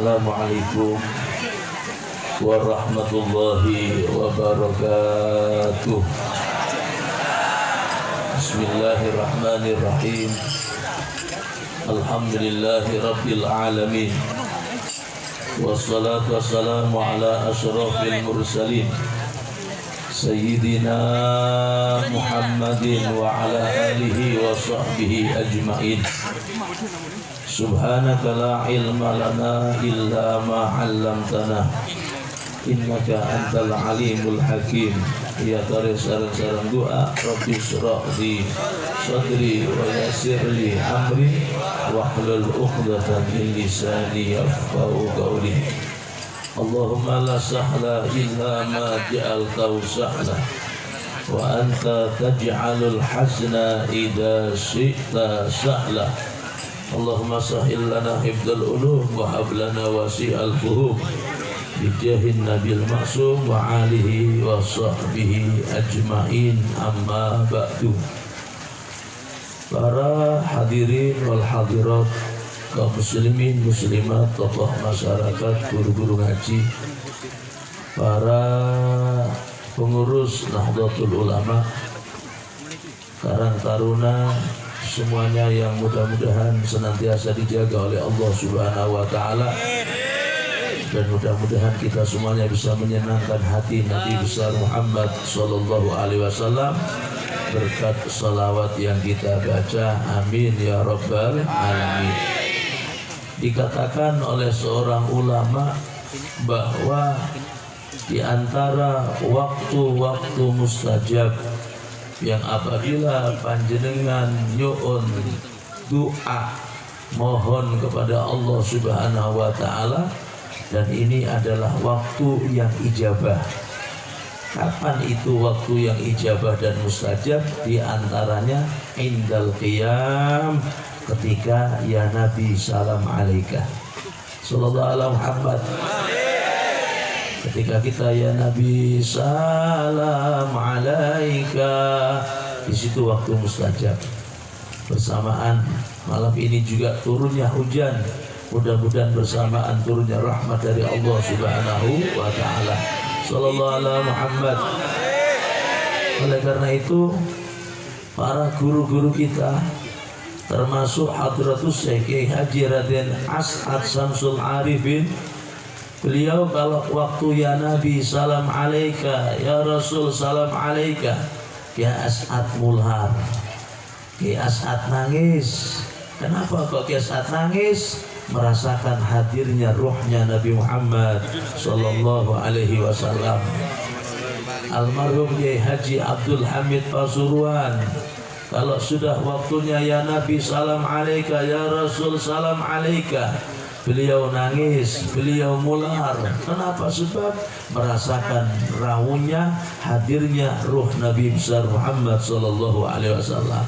Assalamualaikum warahmatullahi wabarakatuh. Bismillahirrahmanirrahim. Alhamdulillahi rabbil alamin. Wassalatu wassalamu ala asyrafil mursalin Sayyidina Muhammadin wa ala alihi wa sahbihi ajma'in. Subhanaka la ilma lana illa ma 'allamtana innaka antal alimul hakim. Ya tare sareng-sareng doa Rabbi shrah li sadri wa yassir li amri wahlul 'uqdatam min lisani yafqahu qawli. Allahumma la sahla illa ma ja'altahu sahla wa anta taj'alul hasna idza syi'ta sahla. Allahumma sahhil lana hifdzal ulum wa hab lana wasi'al fuhum bijahin nabil ma'sum wa alihi wa sahbihi ajma'in, amma ba'du. Para hadirin wal hadirat, kaum muslimin muslimat, tokoh masyarakat, guru-guru ngaji, para pengurus Nahdlatul Ulama, Karang Taruna, semuanya yang mudah-mudahan senantiasa dijaga oleh Allah Subhanahu wa taala, dan mudah-mudahan kita semuanya bisa menyenangkan hati Nabi besar Muhammad sallallahu alaihi wasallam berkat salawat yang kita baca. Amin ya rabbal alamin. Dikatakan oleh seorang ulama bahwa di antara waktu-waktu mustajab yang apabila panjenengan nyuun doa mohon kepada Allah Subhanahu wa taala, dan ini adalah waktu yang ijabah. Kapan itu waktu yang ijabah dan mustajab? Di antaranya indal qiyam, ketika ya Nabi salam alaika sallallahu alaihi Muhammad. Ketika kita ya Nabi salam alaika, di situ waktu mustajab. Bersamaan malam ini juga turunnya hujan, mudah-mudahan bersamaan turunnya rahmat dari Allah Subhanahu wa taala. Sallallahu alaihi Muhammad. Oleh karena itu, para guru-guru kita, termasuk Hadratus Syekh Haji Raden As'ad Samsul Arifin, beliau kalau waktu ya Nabi salam alaika, ya Rasul salam alaika, ya As'ad mulhar, ya As'ad nangis. Kenapa kok ya As'ad nangis? Merasakan hadirnya ruhnya Nabi Muhammad sallallahu alaihi wasallam. Almarhum Kiai Haji Abdul Hamid Pasuruan, kalau sudah waktunya ya Nabi salam alaika, ya Rasul salam alaika, beliau nangis, beliau mular. Kenapa? Sebab merasakan rawuhnya hadirnya ruh Nabi besar Muhammad sallallahu alaihi wasallam.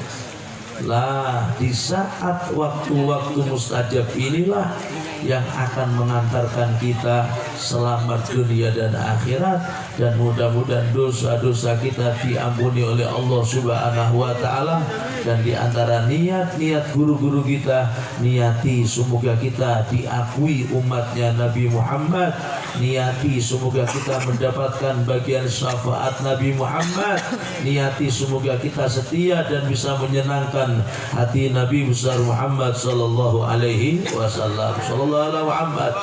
Lah, di saat waktu-waktu mustajab inilah yang akan mengantarkan kita selamat dunia dan akhirat, dan mudah-mudahan dosa-dosa kita diampuni oleh Allah Subhanahu wa taala. Dan di antara niat-niat guru-guru kita, niati semoga kita diakui umatnya Nabi Muhammad, niati semoga kita mendapatkan bagian syafaat Nabi Muhammad, niati semoga kita setia dan bisa menyenangkan hati Nabi besar Muhammad sallallahu alaihi wasallam. Sallallahu alaihi Muhammad.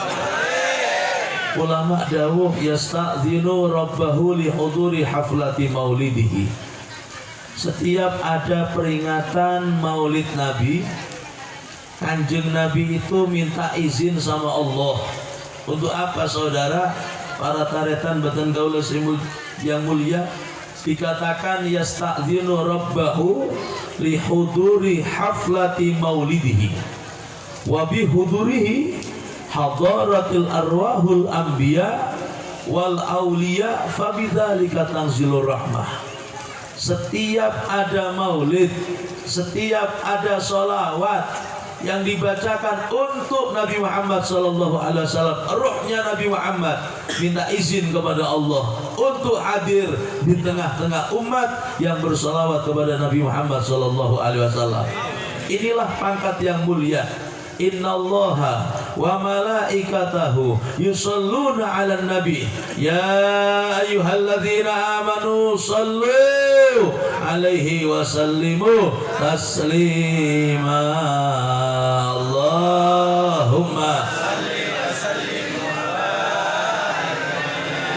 Ulama dawuh yasta'zinu rabbahu li huduri haflati maulidihi. Setiap ada peringatan maulid Nabi, Kanjeng Nabi itu minta izin sama Allah. Untuk apa saudara? Para taretan batan gaula yang mulia, dikatakan yasta'zinu rabbahu li huduri haflati maulidihi wa bi hudurihi hadaratil arwahul anbiya wal auliya fa bidzalika tanzilur rahmah. Setiap ada maulid, setiap ada sholawat yang dibacakan untuk Nabi Muhammad sallallahu alaihi wasallam, ruhnya Nabi Muhammad minta izin kepada Allah untuk hadir di tengah-tengah umat yang bersolawat kepada Nabi Muhammad sallallahu alaihi wasallam. Inilah pangkat yang mulia. innallaha wa malaikatahu yusalluna 'alan nabi ya ayyuhalladzina amanu sallu 'alaihi wa sallimu taslima. Allahumma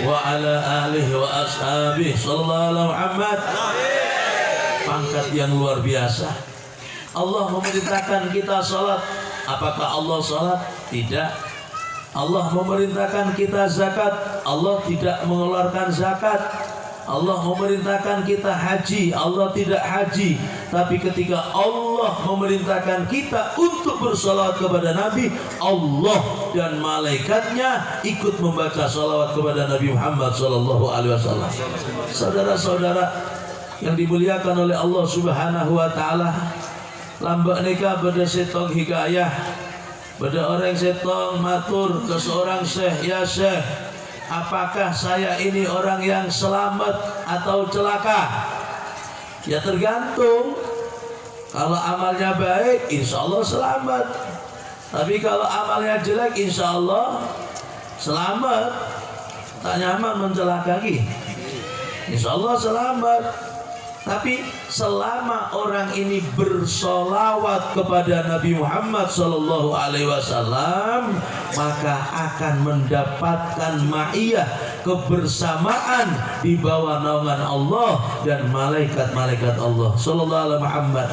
wa ala alihi wa ashabihi sallallahu alaihi Muhammad. Pangkat yang luar biasa. Allah memerintahkan kita salat. Apakah Allah salat? Tidak. Allah memerintahkan kita zakat. Allah tidak mengeluarkan zakat. Allah memerintahkan kita haji, Allah tidak haji. Tapi ketika Allah memerintahkan kita untuk bersalawat kepada Nabi, Allah dan malaikatnya ikut membaca salawat kepada Nabi Muhammad SAW. Saudara-saudara yang dimuliakan oleh Allah Subhanahu wa taala, lambak nikah pada setong hikayah, pada orang setong matur ke seorang syekh, ya syekh, apakah saya ini orang yang selamat atau celaka? Ya tergantung. Kalau amalnya baik, insya Allah selamat. Tapi kalau amalnya jelek, insya Allah selamat. Tak nyaman mencelakai, insya Allah selamat. Tapi selama orang ini bersolawat kepada Nabi Muhammad SAW, maka akan mendapatkan ma'iyah, kebersamaan di bawah naungan Allah dan malaikat-malaikat Allah Sallallahu Alaihi Muhammad.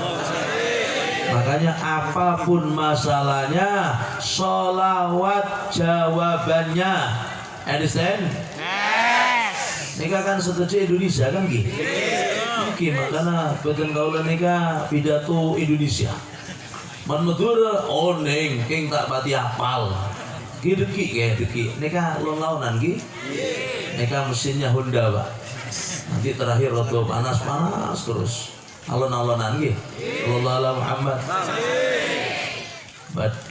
Makanya apapun masalahnya, solawat jawabannya. Understand? Nikah kan setuju Indonesia kan gitu. Makanya bagian kaulah nikah pidato Indonesia. Menutur oneng king tak pati apal. Gideki kayak deki. Nikah lawan-lawanan ki. Nikah mesinnya Honda, Pak. Nanti terakhir waktu panas-panas terus. Alon-alonan ki. Sallallahu Muhammad.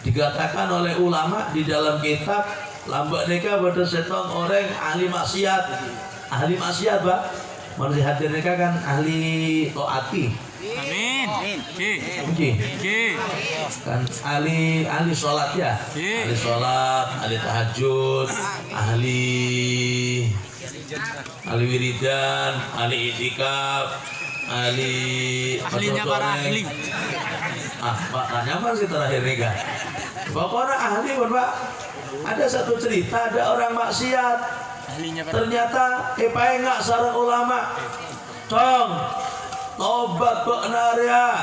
Dikatakan oleh ulama di dalam kitab lambak nikah pada setong orang ahli maksiat. Ahli maksiat, Pak. Manusia hadir nikah kan ahli taati. Amin. Kan ahli sholat ya. Ahli sholat, ahli tahajud, ahli wiridan, ahli itikaf, ahlinya para ahli. Pak, nyaman sih terakhir nikah. Pokoknya ahli, Pak. Ada satu cerita, ada orang maksiat. Ternyata pae nggak sareng ulama. Cong, tobat benar ya.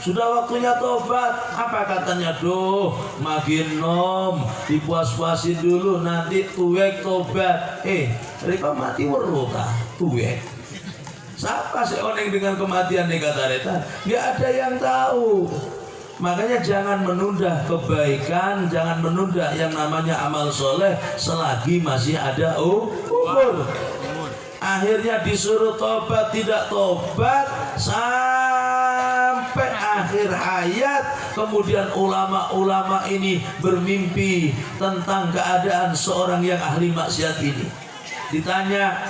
Sudah waktunya tobat. Apa katanya? Duh, makin nom, dipuas-puasin dulu nanti tuwek tobat. Mereka mati weruh ta, tuwek. Siapa sih orang dengan kematian nih kata Reta? Nggak ada yang tahu. Makanya jangan menunda kebaikan, jangan menunda yang namanya amal soleh selagi masih ada umur. Akhirnya disuruh tobat, tidak tobat sampai akhir hayat. Kemudian ulama-ulama ini bermimpi tentang keadaan seorang yang ahli maksiat ini. Ditanya,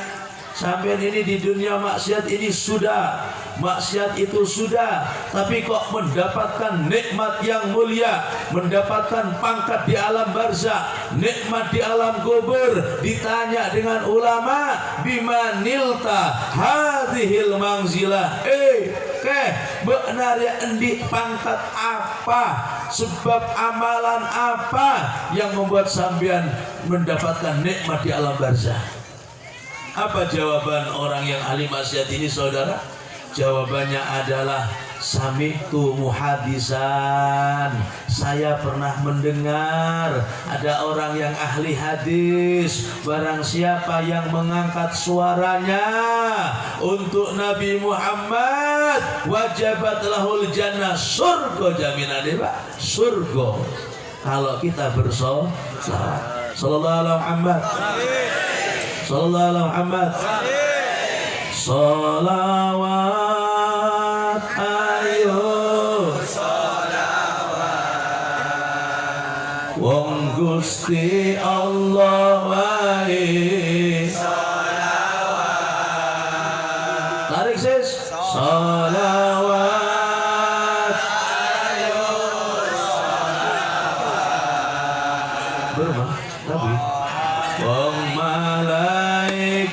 sampai ini di dunia maksiat ini sudah, maksiat itu sudah, tapi kok mendapatkan nikmat yang mulia, mendapatkan pangkat di alam barzakh, nikmat di alam kubur. Ditanya dengan ulama, bima nilta hadhil mangzilah, benar ya endi pangkat apa, sebab amalan apa yang membuat sampean mendapatkan nikmat di alam barzakh? Apa jawaban orang yang ahli maksiat ini, saudara? Jawabannya adalah sami'tu muhadisan. Saya pernah mendengar ada orang yang ahli hadis. Barang siapa yang mengangkat suaranya untuk Nabi Muhammad, wajabat lahul jannah, surga jaminannya, Pak. Surga kalau kita bersolawat. Sallallahu alaihi Muhammad. Sallallahu alaihi Muhammad. Salawat ayo salawat wong Gusti Allah wae salawat. Tarik sis. Salawat ayo salawat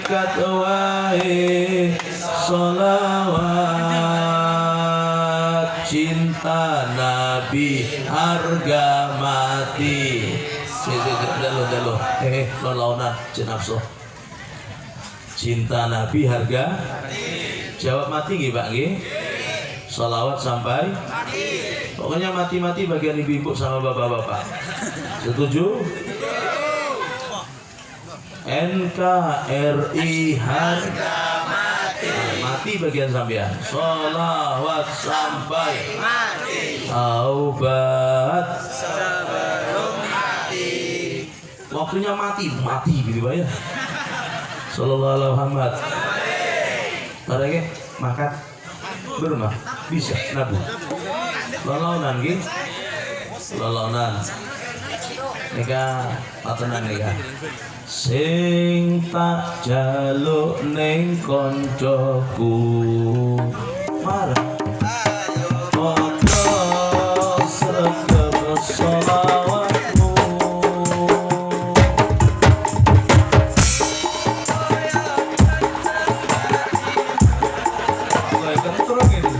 malaikat wae sholawat, cinta Nabi harga mati. Dalo lolaunan jenafso. Cinta Nabi harga jawab mati nggih Pak nggih. Sholawat sampai mati. Pokoknya mati-mati bagian ibu-ibu sama bapak-bapak. Setuju? NKRI harga mati. Mati bagian sampean. Sholawat sampai mati. Taubat sebelum mati. Waktunya mati gitu Pak ya. Sallallahu alaihi Muhammad. Barangnya makan berumah bisa nabung. Lolonan gitu. Lolonan. Nika patenan nika. Sing tak jaluk ning koncoku marah padha sregep sholawatmu. Kayak kentrung ini.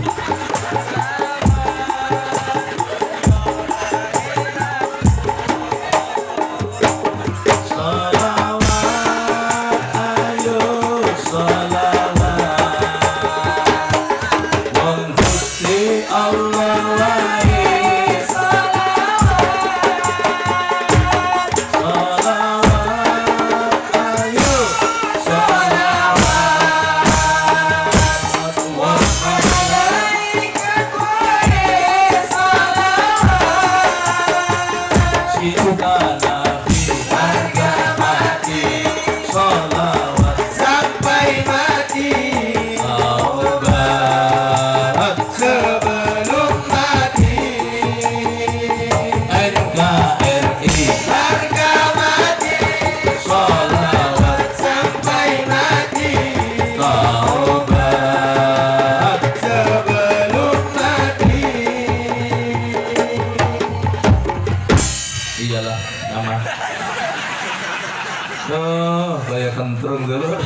Kayak kentrung dulu.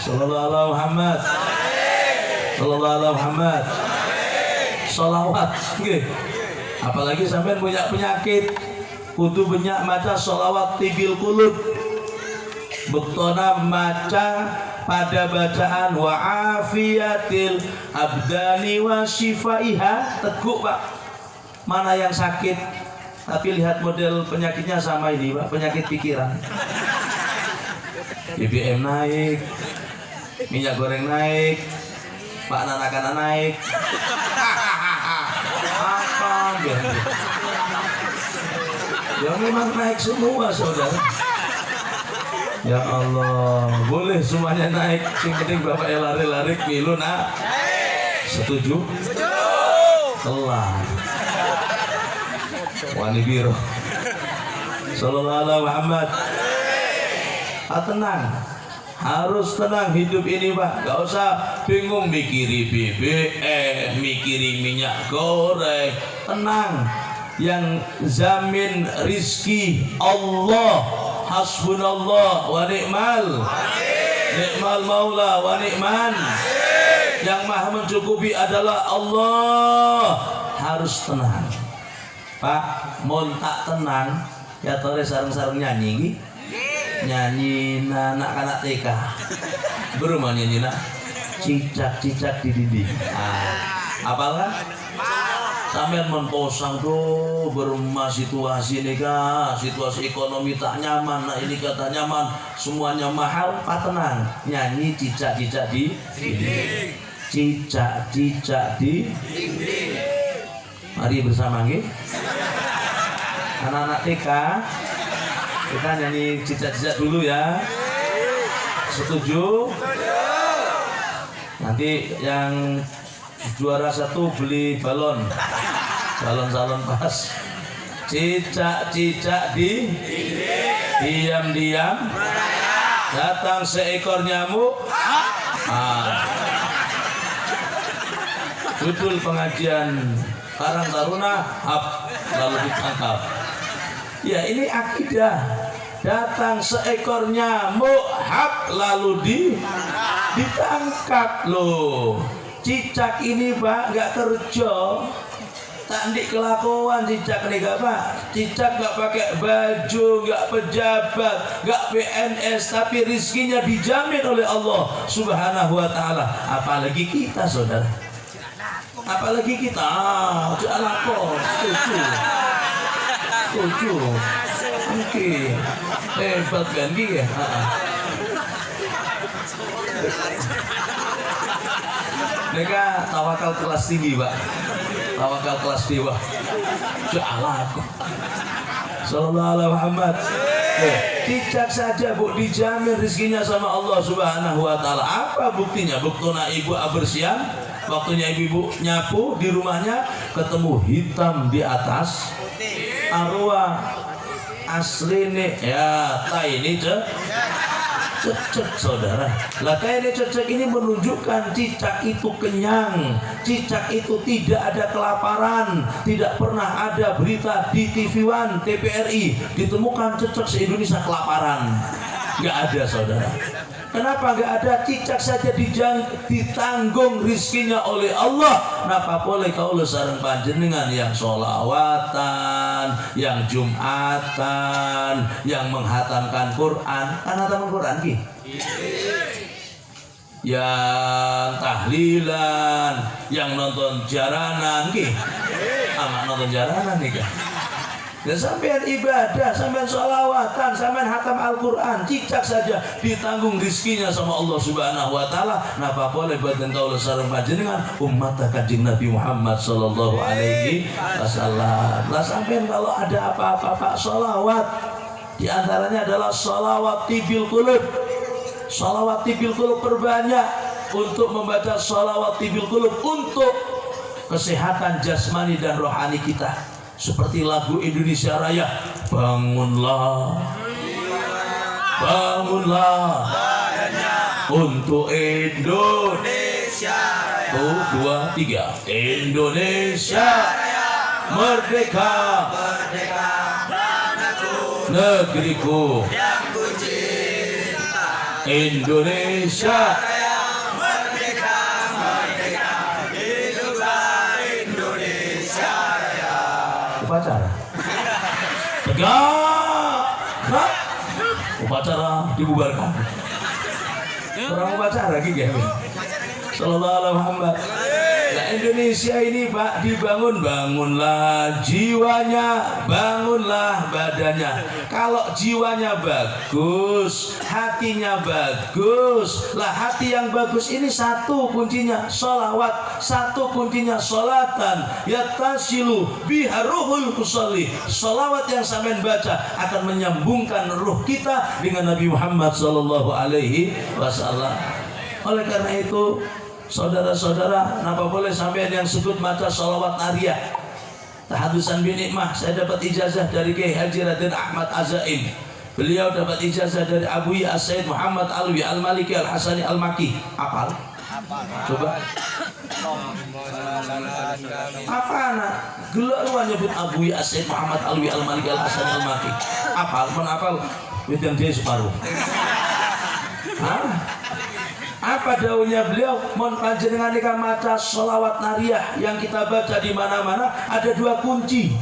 Sallallahu alaihi Muhammad. Sallallahu alaihi Muhammad. Sholawat nggih. Apalagi sampean punya penyakit kudu banyak maca sholawat tibil qulub. Bektona maca pada bacaan wa afiyatil abdani wa shifaiha. Teguk Pak. Mana yang sakit? Tapi lihat model penyakitnya sama ini Pak, penyakit pikiran. BBM naik, minyak goreng naik, Pak Nanakan naik. Apa biar? Ya memang naik semua saudara. Ya Allah, boleh semuanya naik. Sing penting Bapak lari-lari milu nak. Setuju? Telah. Wani biro. Sallallahu alaihi Muhammad. Tenang. Harus tenang hidup ini Pak. Gak usah bingung mikiri BBM, mikiri minyak goreng. Tenang. Yang jamin rizki Allah. Hasbunallah wa ni'mal. Ni'mal maula wa ni'man. Yang maha mencukupi adalah Allah. Harus tenang Pak, mau tak tenang ya tore sareng-sareng nyanyi nyanyi anak-anak TK berumah nyanyi nak cicak-cicak di dinding. Apal kan? Sampai menposang tuh berumah situasi nih kak, situasi ekonomi tak nyaman, nah ini kata nyaman, semuanya mahal, Pak tenang, nyanyi cicak-cicak di dinding, cicak-cicak di dinding. Mari bersama nggih. Anak-anak TK kita nyanyi cicak-cicak dulu ya. Setuju? Nanti yang juara satu beli balon salon pas. Cicak-cicak di diam-diam datang seekor nyamuk. Judul pengajian Karang Taruna lalu ditangkap. Ya ini akidah. datang seekor nyamuk hap lalu ditangkap loh. Cicak ini Pak nggak kerja, tak ndik kelakuan cicak nih gak Pak. Cicak nggak pakai baju, nggak pejabat, nggak PNS, tapi rizkinya dijamin oleh Allah Subhanahu wa Ta'ala. Apalagi kita saudara, apalagi kita. Alako, setuju. Oke, hebat kan ya. Mereka tawakal kelas tinggi Pak, tawakal kelas dewa. Alako, Sallallahu alaihi Muhammad. Cicak saja Bu dijamin rizkinya sama Allah Subhanahu wa Ta'ala. Apa buktinya? Buktuna ibu abersian, waktunya ibu nyapu di rumahnya ketemu hitam di atas arwah asli nih ya ini cecek saudara. Lah kayak cecek ini menunjukkan cicak itu kenyang, cicak itu tidak ada kelaparan. Tidak pernah ada berita di TV One, TVRI ditemukan cecek se-Indonesia kelaparan. Nggak ada saudara. Kenapa nggak ada? Cicak saja ditanggung rizkinya oleh Allah. Napa boleh kaulah sareng panjenengan yang sholawatan, yang jumatan, yang menghatamkan Quran. Kan hatamkan Quran ki? Yang tahlilan, yang nonton jaranan ki? Amak nonton jaranan nih kan? Dan sampean ibadah, sampean sholawatan, sampean hatam Al-Quran, cicak saja ditanggung rizkinya sama Allah Subhanahu wa Ta'ala. Napa boleh badan kaulah sareng panjenengan umat Kanjeng Nabi Muhammad sallallahu alaihi wasallam. Lah sampean kalau ada apa-apa Pak sholawat, di antaranya adalah sholawat tibil qulub. Sholawat tibil qulub perbanyak untuk membaca sholawat tibil qulub untuk kesehatan jasmani dan rohani kita. Seperti lagu Indonesia Raya, bangunlah, bangunlah untuk Indonesia Raya. 1, 2, 3 Indonesia Raya, merdeka, merdeka, negeriku yang ku cinta. Indonesia Raya, merdeka, merdeka, hiduplah Indonesia Raya. Upacara tegak, upacara dibubarkan. Orang upacara gitu ya. Sallallahu alaihi Muhammad. Nah, Indonesia ini Pak dibangun, bangunlah jiwanya, bangunlah badannya. Kalau jiwanya bagus, hatinya bagus. Lah hati yang bagus ini satu kuncinya sholawat, satu kuncinya sholatan. Yattasilu biha ruhul musalli. Sholawat yang sampean baca akan menyambungkan ruh kita dengan Nabi Muhammad sallallahu alaihi wasallam. Oleh karena itu saudara-saudara, napa boleh sampean yang sebut maca sholawat nariyah tahadusan binikmah. Saya dapat ijazah dari Kiai Haji Raden Ahmad Azaim. Beliau dapat ijazah dari Abu Ya Said Muhammad Alwi Al-Maliki Al-Hasani Al-Maki. Apal? Coba. Apa anak? Geluan nyebut Abu Ya Said Muhammad Alwi Al-Maliki Al-Hasani Al-Maki. Apal? Menapal? Widang dia separuh. Apa daunnya beliau? Mohon panjenengan nika maca sholawat nariyah yang kita baca di mana-mana ada dua kunci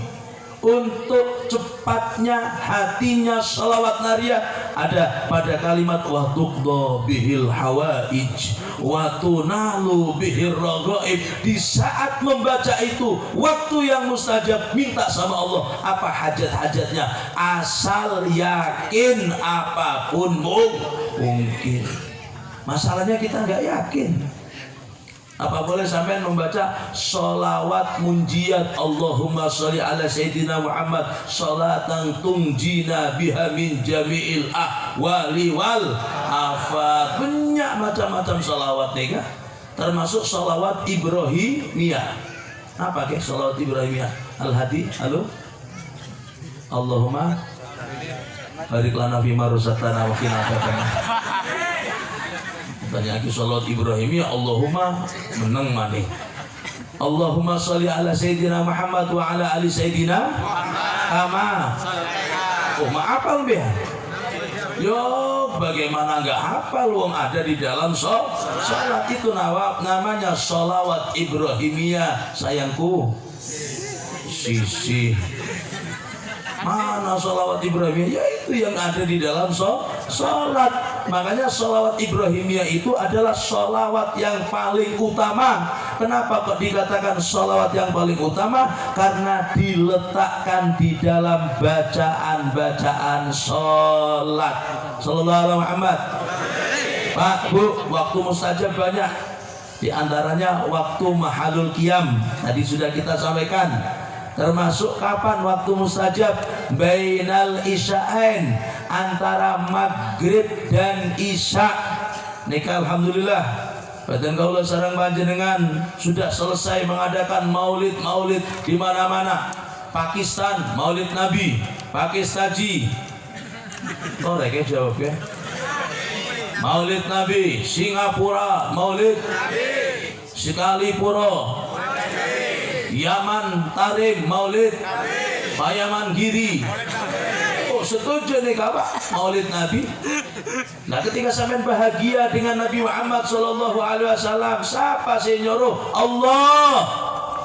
untuk cepatnya hatinya sholawat nariyah. Ada pada kalimat wa tuqda bihil hawaij wa tunalu bihir raghaib. Di saat membaca itu waktu yang mustajab, minta sama Allah apa hajat-hajatnya, asal yakin apapun mungkin. Masalahnya kita nggak yakin. Apa boleh sampai membaca sholawat munjiat Allahumma sholli ala Sayyidina Muhammad sholatan tungjina biha min jami'il ahwali wal afat. Banyak macam-macam sholawat nih, termasuk sholawat Ibrahimiyah. Apa ke sholawat Ibrahimiyah? Al-Hadi, halo. Allahumma barik lana fima razaqtana wa qina adzabannar. Tanya aku salat Ibrahim ya Allahumma menang maning. Allahumma sholli ala Sayyidina Muhammad wa ala ali Sayyidina Muhammad. Oh maaf al biar. Yo, bagaimana nggak hafal wong ada di dalam sholat itu namanya sholawat Ibrahimiyah sayangku. Sisi mana sholawat Ibrahimiyah? Ya itu yang ada di dalam sholat. Makanya sholawat Ibrahimiyah itu adalah sholawat yang paling utama. Kenapa kok dikatakan sholawat yang paling utama? Karena diletakkan di dalam bacaan-bacaan sholat. Sallallahu alaihi Muhammad. Pak, Bu, waktu mustajab banyak. Di antaranya waktu mahalul qiyam. Tadi sudah kita sampaikan. Termasuk kapan waktu mustajab? Bainal isya'ain, antara maghrib dan isya. Nika alhamdulillah badan kaula sareng panjenengan sudah selesai mengadakan maulid di mana-mana. Pakistan maulid Nabi, Pakistaji. Oh, rek jawab ya. Maulid Nabi, Singapura maulid Nabi, Sekalipuro, Yaman Tarim maulid Payaman Giri. Oh, setuju nih Pak, maulid Nabi. Nah, ketika sampean bahagia dengan Nabi Muhammad sallallahu alaihi wasallam, siapa sih nyuruh? Allah.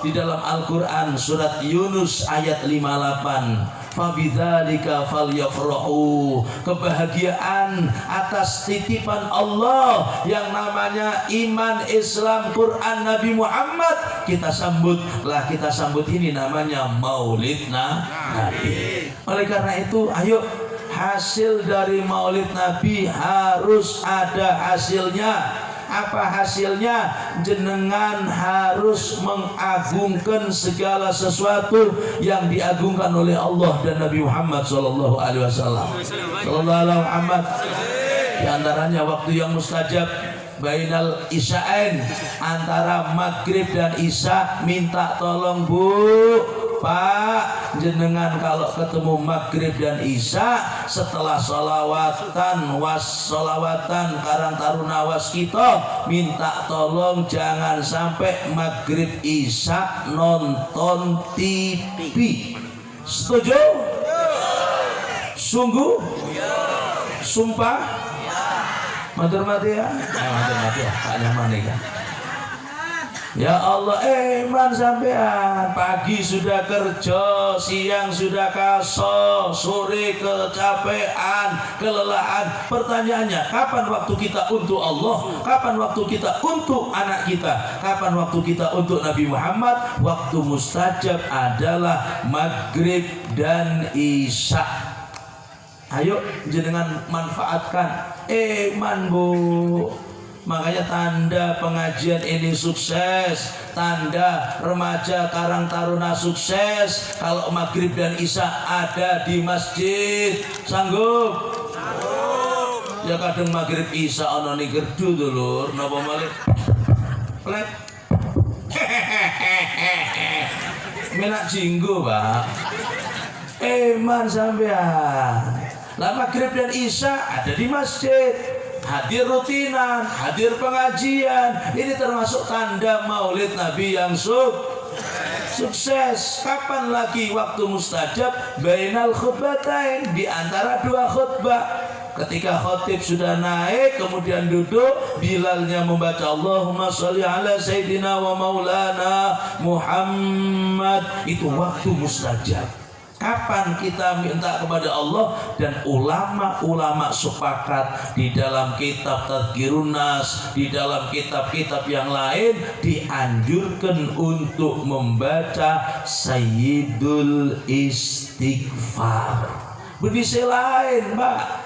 Di dalam Al-Qur'an surat Yunus ayat 58. Fabidzalika falyafrahu, kebahagiaan atas titipan Allah yang namanya iman, Islam, Quran, Nabi Muhammad kita sambut ini namanya maulid Nabi. Oleh karena itu ayo, hasil dari maulid Nabi harus ada hasilnya. Apa hasilnya? Jenengan harus mengagungkan segala sesuatu yang diagungkan oleh Allah dan Nabi Muhammad sallallahu alaihi wasallam. Sallallahu alaihi Muhammad. Di antaranya waktu yang mustajab bainal isya'ain, antara maghrib dan isya, minta tolong Bu, Pak, jenengan kalau ketemu maghrib dan isya setelah solawatan Karang Taruna Waskita, minta tolong jangan sampai maghrib isya nonton TV. Setuju? Sungguh? Sumpah? Matur mati ya? Matur mati ya, Pak Nyaman ya. Ya Allah, iman sampean pagi sudah kerja, siang sudah kaso, sore kecapean, kelelahan. Pertanyaannya, kapan waktu kita untuk Allah? Kapan waktu kita untuk anak kita? Kapan waktu kita untuk Nabi Muhammad? Waktu mustajab adalah maghrib dan isya. Ayo jenengan manfaatkan iman Bu. Makanya tanda pengajian ini sukses, tanda remaja Karang Taruna sukses kalau maghrib dan isya ada di masjid. Sanggup? Sanggup. Ya kadang maghrib isya ana ning gerdu dulur, napa malih? Plek. Menak jinggo, Pak. Iman sampean. Lah maghrib dan isya ada di masjid. Hadir rutinan, hadir pengajian, ini termasuk tanda maulid Nabi yang sukses. Kapan lagi waktu mustajab? Bainal khutbatain, di antara dua khutbah. Ketika khotib sudah naik, kemudian duduk, Bilalnya membaca Allahumma sholli ala sayyidina wa maulana Muhammad. Itu waktu mustajab. Kapan kita minta kepada Allah? Dan ulama-ulama sepakat di dalam kitab Tadhkirun Nas, di dalam kitab-kitab yang lain dianjurkan untuk membaca Sayyidul Istighfar. Berbisa lain, Pak.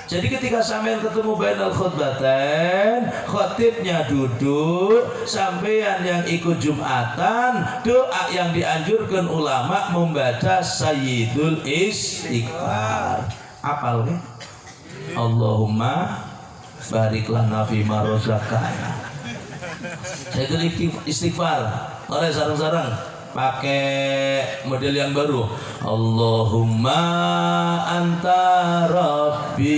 Jadi ketika sampean ketemu bainal khutbatain, khatibnya duduk, sampean yang ikut Jumatan, doa yang dianjurkan ulama membaca Sayyidul Istighfar. Apal ya? Allahumma barik lana fima razaqtana. Sayyidul Istighfar. Oleh sareng-sareng pakai model yang baru. Allahumma anta rabbi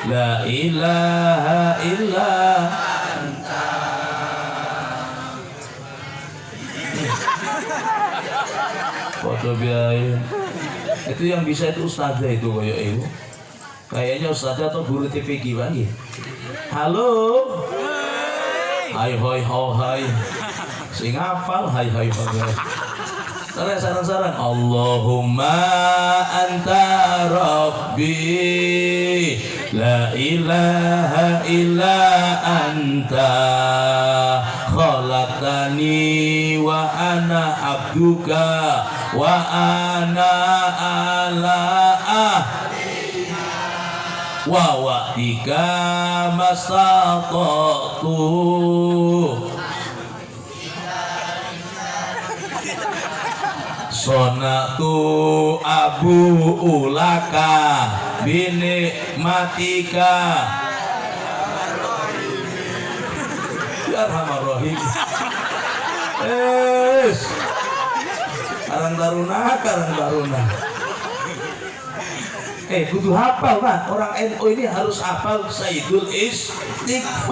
la ilaha illa anta. Foto biayain. Itu yang bisa itu ustazah itu kayak itu. Kayaknya Ustazah atau guru TPG lagi. Halo. Hai hoi ho hai. Sing hafal hai hai hai. Sarang-sarang Allahumma anta rabbi la ilaha illa anta khalaqtani wa ana abduka wa ana ala wa wa'dika masatatu sonatu abu ulaka bini matika ya rahman rahim. Karang taruna kudu hafal Pak, orang NU ini harus hafal Sayyidul Istighfar.